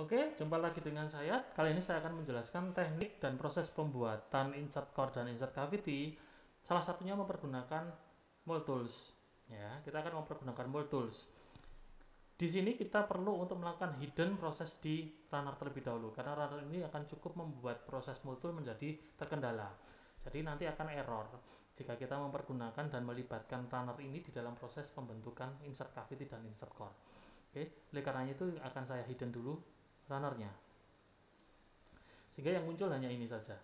Oke, jumpa lagi dengan saya. Kali ini saya akan menjelaskan teknik dan proses pembuatan insert core dan insert cavity. Salah satunya mempergunakan mold tools. Ya, kita akan mempergunakan mold tools. Di sini kita perlu untuk melakukan hidden proses di runner terlebih dahulu, karena runner ini akan cukup membuat proses mold tool menjadi terkendala. Jadi nanti akan error jika kita mempergunakan dan melibatkan runner ini di dalam proses pembentukan insert cavity dan insert core. Oke, oleh karenanya itu akan saya hidden dulu runnernya, sehingga yang muncul hanya ini saja.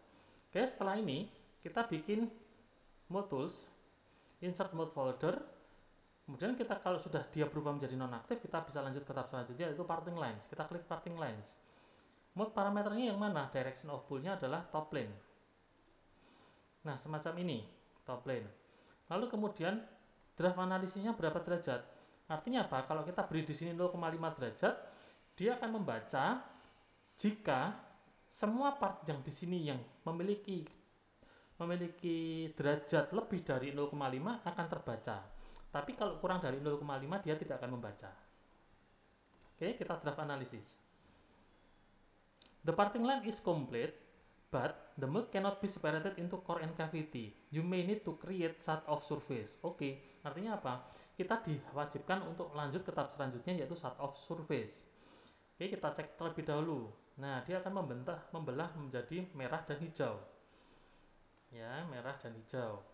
Oke, setelah ini kita bikin mold tools, insert mode folder. Kemudian kita, kalau sudah dia berubah menjadi nonaktif, kita bisa lanjut ke tab selanjutnya, yaitu parting lines. Kita klik parting lines. Mode parameternya yang mana? Direction of pull-nya adalah top plane. Nah, semacam ini, top plane. Lalu kemudian draft analisisnya berapa derajat? Artinya apa? Kalau kita beri di sini 0,5 derajat, dia akan membaca jika semua part yang di sini yang memiliki derajat lebih dari 0,5 akan terbaca. Tapi kalau kurang dari 0,5 dia tidak akan membaca. Oke, kita draft analisis. The parting line is complete, but the mold cannot be separated into core and cavity. You may need to create shut off surface. Oke, artinya apa? Kita diwajibkan untuk lanjut ke tahap selanjutnya, yaitu shut off surface. Oke, kita cek terlebih dahulu. Nah, dia akan membelah menjadi merah dan hijau. Ya, merah dan hijau.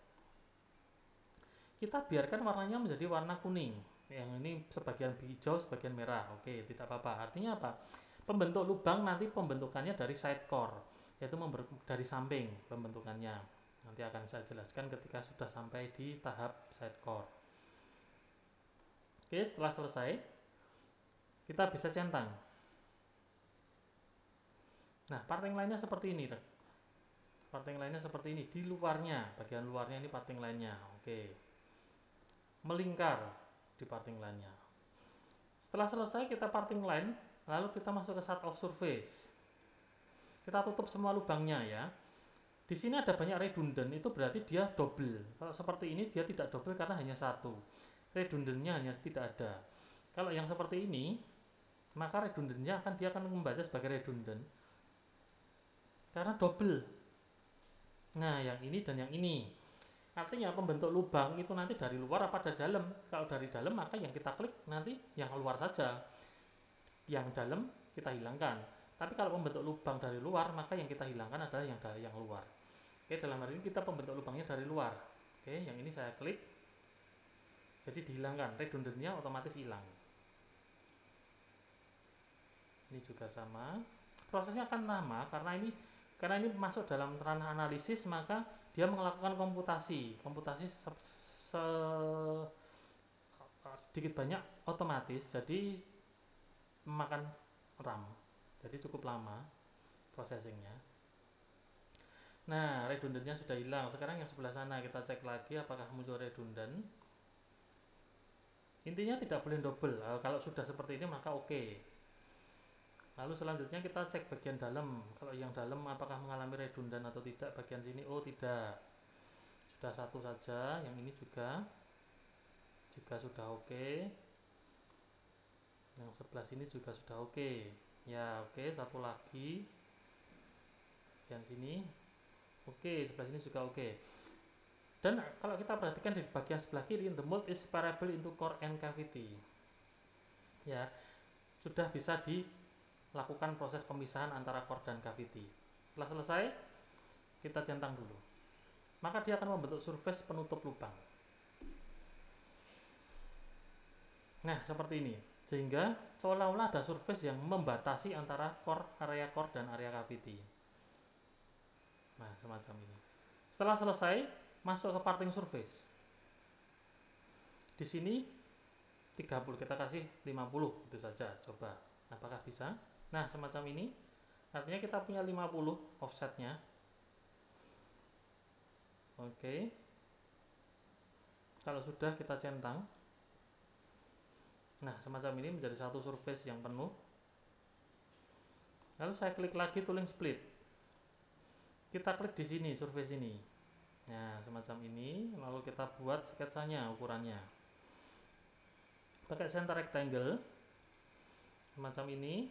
Kita biarkan warnanya menjadi warna kuning. Yang ini sebagian hijau, sebagian merah. Oke, tidak apa-apa. Artinya apa? Pembentuk lubang nanti pembentukannya dari side core, yaitu dari samping pembentukannya. Nanti akan saya jelaskan ketika sudah sampai di tahap side core. Oke, setelah selesai, kita bisa centang. Nah, parting line-nya seperti ini. Parting line-nya seperti ini. Di luarnya, bagian luarnya ini parting line-nya. Oke. Melingkar di parting line-nya. Setelah selesai kita parting line, lalu kita masuk ke shut off surface. Kita tutup semua lubangnya ya. Di sini ada banyak redundant, itu berarti dia double. Kalau seperti ini dia tidak double karena hanya satu. Redundantnya hanya tidak ada. Kalau yang seperti ini, maka redundantnya dia akan membaca sebagai redundant karena double. Nah, yang ini dan yang ini. Artinya pembentuk lubang itu nanti dari luar apa dari dalam. Kalau dari dalam maka yang kita klik nanti yang luar saja. Yang dalam kita hilangkan. Tapi kalau pembentuk lubang dari luar maka yang kita hilangkan adalah yang dari yang luar. Oke, dalam hal ini kita pembentuk lubangnya dari luar. Oke, yang ini saya klik. Jadi dihilangkan, redundantnya otomatis hilang. Ini juga sama. Prosesnya akan lama karena ini masuk dalam ranah analisis, maka dia melakukan komputasi sedikit banyak otomatis, jadi memakan RAM, jadi cukup lama processingnya. Nah, redundantnya sudah hilang. Sekarang yang sebelah sana kita cek lagi apakah muncul redundant. Intinya tidak boleh double. Kalau sudah seperti ini maka oke. Lalu selanjutnya kita cek bagian dalam. Kalau yang dalam apakah mengalami redundan atau tidak. Bagian sini, oh tidak. Sudah satu saja. Yang ini juga sudah oke. Yang sebelah sini juga sudah oke. Ya oke, satu lagi. Bagian sini. Oke, sebelah sini juga oke. Dan kalau kita perhatikan di bagian sebelah kiri, the mold is separable into core and cavity. Ya, sudah bisa lakukan proses pemisahan antara core dan cavity. Setelah selesai, kita centang dulu. Maka dia akan membentuk surface penutup lubang. Nah, seperti ini. Sehingga seolah-olah ada surface yang membatasi antara area core dan area cavity. Nah, semacam ini. Setelah selesai, masuk ke parting surface. Di sini 30, kita kasih 50, itu saja. Coba, apakah bisa? Nah, semacam ini. Artinya kita punya 50 offsetnya. Oke. Kalau sudah kita centang. Nah, semacam ini menjadi satu surface yang penuh. Lalu saya klik lagi tooling split. Kita klik di sini surface ini. Nah, semacam ini. Lalu kita buat sketsanya, ukurannya. Pakai center rectangle. Semacam ini.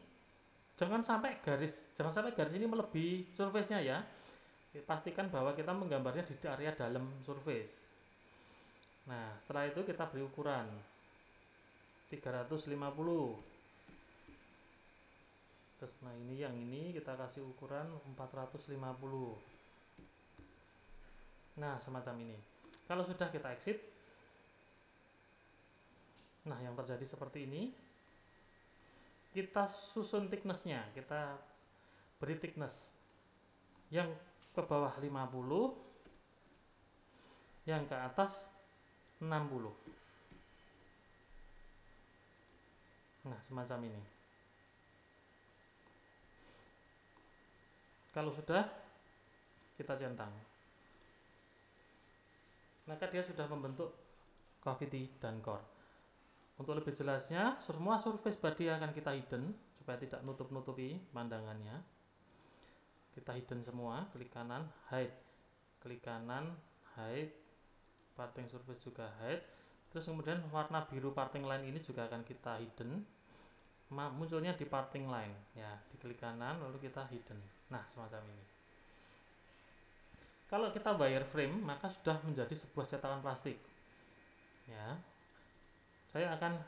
Jangan sampai garis ini melebihi surface-nya ya. Pastikan bahwa kita menggambarnya di area dalam surface. Nah, setelah itu kita beri ukuran 350. Terus nah ini kita kasih ukuran 450. Nah, semacam ini. Kalau sudah kita exit, nah yang terjadi seperti ini. Kita susun thickness-nya, kita beri thickness yang ke bawah 50, yang ke atas 60. Nah, semacam ini. Kalau sudah, kita centang. Maka dia sudah membentuk cavity dan core. Untuk lebih jelasnya, semua surface body akan kita hidden supaya tidak nutup-nutupi pandangannya. Kita hidden semua, klik kanan, hide. Klik kanan, hide. Parting surface juga hide. Terus kemudian warna biru parting line ini juga akan kita hidden. Munculnya di parting line. Ya, diklik kanan lalu kita hidden. Nah, semacam ini. Kalau kita wireframe, maka sudah menjadi sebuah cetakan plastik. Ya. Saya akan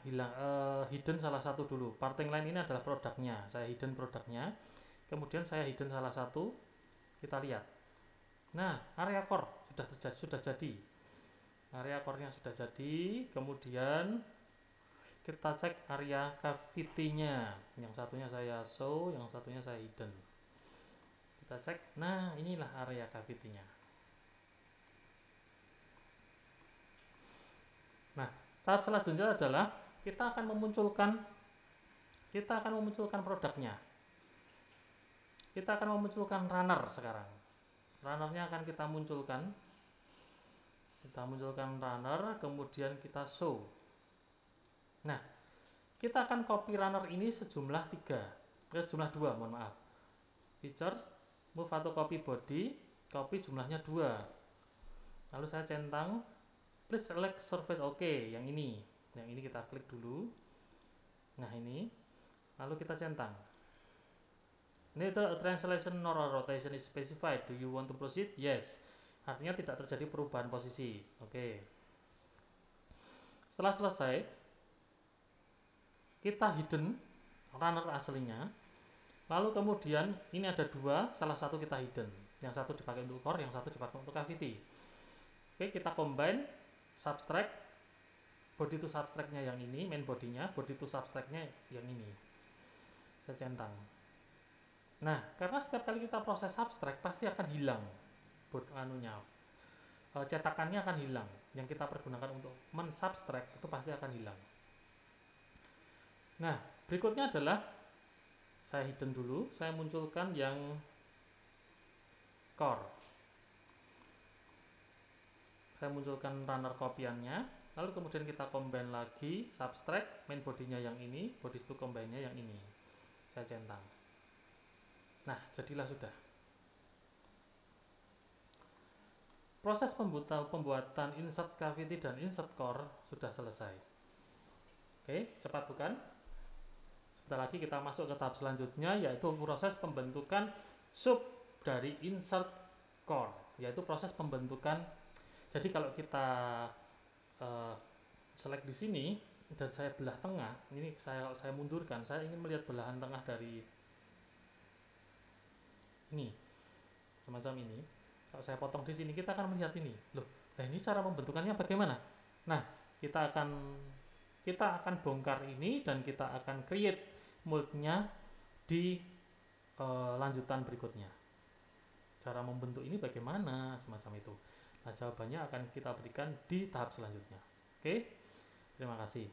hidden salah satu dulu. Parting line ini adalah produknya. Saya hidden produknya. Kemudian saya hidden salah satu. Kita lihat. Nah, area core sudah jadi. Area core-nya sudah jadi. Kemudian kita cek area cavity-nya. Yang satunya saya show, yang satunya saya hidden. Kita cek. Nah, inilah area cavity-nya. Nah, tahap selanjutnya adalah kita akan memunculkan produknya. Kita akan memunculkan runner sekarang. Runnernya akan kita munculkan. Kita munculkan runner, kemudian kita show. Nah, kita akan copy runner ini sejumlah 2, mohon maaf. Feature, move atau copy body, copy jumlahnya 2. Lalu saya centang. Please select surface yang ini kita klik dulu. Nah, ini lalu kita centang. Neither a translation nor a rotation is specified. Do you want to proceed? Yes. Artinya tidak terjadi perubahan posisi. Setelah selesai, kita hidden runner aslinya. Lalu kemudian ini ada 2, salah satu kita hidden. Yang satu dipakai untuk core, yang satu dipakai untuk cavity. Kita combine. Subtract, body to subtract-nya yang ini, main body-nya, body to subtract-nya yang ini. Saya centang. Nah, karena setiap kali kita proses subtract pasti akan hilang cetakannya akan hilang. Yang kita pergunakan untuk mensubtract itu pasti akan hilang. Nah, berikutnya adalah saya hidden dulu, saya munculkan yang core. Saya munculkan runner kopiannya, lalu kemudian kita combine lagi, subtract, main bodinya yang ini, body to combine-nya yang ini. Saya centang. Nah, jadilah sudah. Proses pembuatan insert cavity dan insert core sudah selesai. Cepat bukan? Sebentar lagi kita masuk ke tahap selanjutnya, yaitu proses pembentukan sub dari insert core, yaitu proses pembentukan. Jadi kalau kita select di sini dan saya belah tengah, ini saya mundurkan, saya ingin melihat belahan tengah dari ini, semacam ini. Kalau saya potong di sini, kita akan melihat ini. Loh, nah ini cara pembentukannya bagaimana? Nah, kita akan bongkar ini dan kita akan create mold-nya di lanjutan berikutnya. Cara membentuk ini bagaimana, semacam itu. Nah, jawabannya akan kita berikan di tahap selanjutnya. Terima kasih.